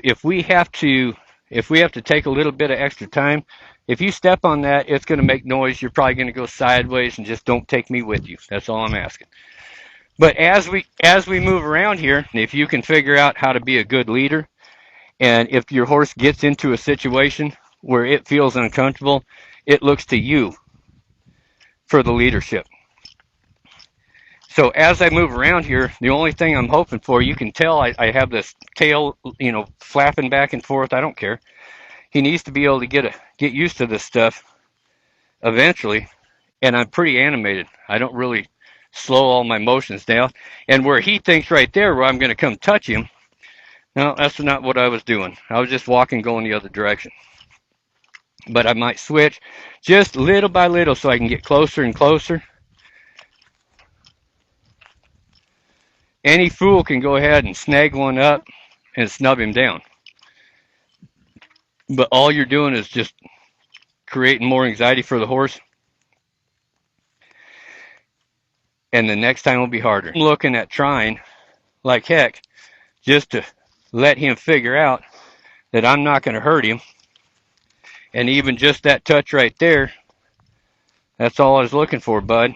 if we have to take a little bit of extra time, if you step on that, it's going to make noise. You're probably going to go sideways, and just don't take me with you. That's all I'm asking. But as we move around here, if you can figure out how to be a good leader, and if your horse gets into a situation where it feels uncomfortable, it looks to you for the leadership. So as I move around here, the only thing I'm hoping for, you can tell I have this tail, flapping back and forth. I don't care. He needs to be able to get used to this stuff eventually, and I'm pretty animated. I don't really slow all my motions down. And where he thinks right there where I'm going to come touch him, no, that's not what I was doing. I was just walking, going the other direction. But I might switch just little by little so I can get closer and closer. Any fool can go ahead and snag one up and snub him down. But all you're doing is just creating more anxiety for the horse. And the next time will be harder. I'm looking at trying, like heck, just to let him figure out that I'm not going to hurt him. And even just that touch right there, that's all I was looking for, bud.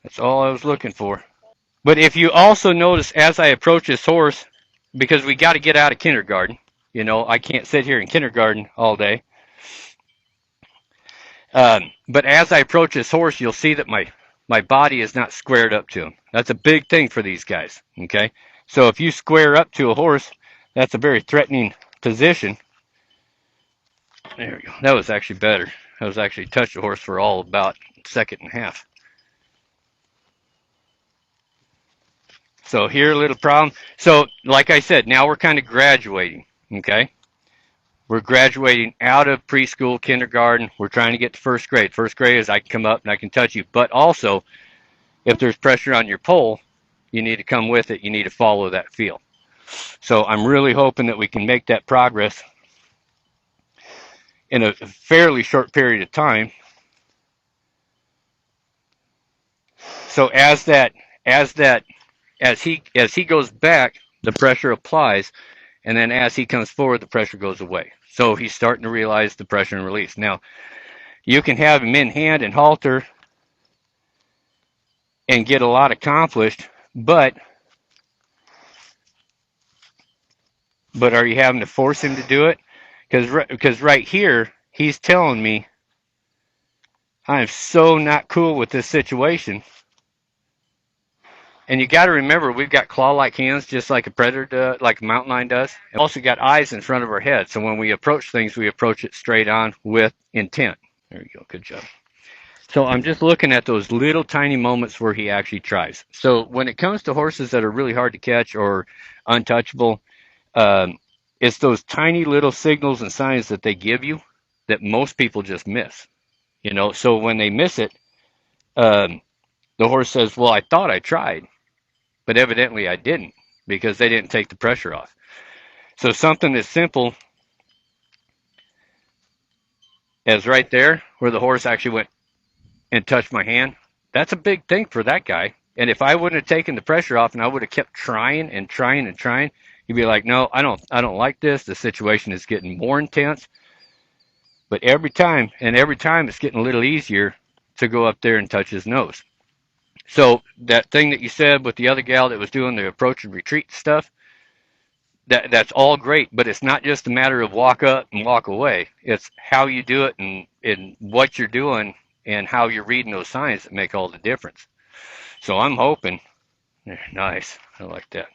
That's all I was looking for. But if you also notice as I approach this horse, because we got to get out of kindergarten, I can't sit here in kindergarten all day. But as I approach this horse, you'll see that my body is not squared up to him. That's a big thing for these guys, okay? So if you square up to a horse, that's a very threatening position. There we go. That was actually better. That was actually touch the horse for all about a second and a half. So here, a little problem. So like I said, now we're kind of graduating, okay? We're graduating out of preschool, kindergarten. We're trying to get to first grade. First grade is I can come up and I can touch you. But also, if there's pressure on your pole, you need to come with it. You need to follow that feel. So I'm really hoping that we can make that progress in a fairly short period of time. So as he goes back, the pressure applies, and then as he comes forward, the pressure goes away. So he's starting to realize the pressure and release. Now, you can have him in hand and halter and get a lot accomplished, but are you having to force him to do it? Because right here, he's telling me, I'm so not cool with this situation. And you got to remember, we've got claw-like hands, just like a predator does, like a mountain lion does. And also got eyes in front of our head. So when we approach things, we approach it straight on with intent. There you go. Good job. So I'm just looking at those little tiny moments where he actually tries. So when it comes to horses that are really hard to catch or untouchable, it's those tiny little signals and signs that they give you that most people just miss. So when they miss it, the horse says, well, I thought I tried, but evidently I didn't, because they didn't take the pressure off. So something as simple as right there, where the horse actually went and touched my hand, that's a big thing for that guy. And if I wouldn't have taken the pressure off and I would have kept trying and trying and trying, he'd be like, no, I don't like this. The situation is getting more intense. But every time it's getting a little easier to go up there and touch his nose. So that thing that you said with the other gal that was doing the approach and retreat stuff, that's all great, but it's not just a matter of walk up and walk away. It's how you do it and what you're doing and how you're reading those signs that make all the difference. So I'm hoping, nice, I like that.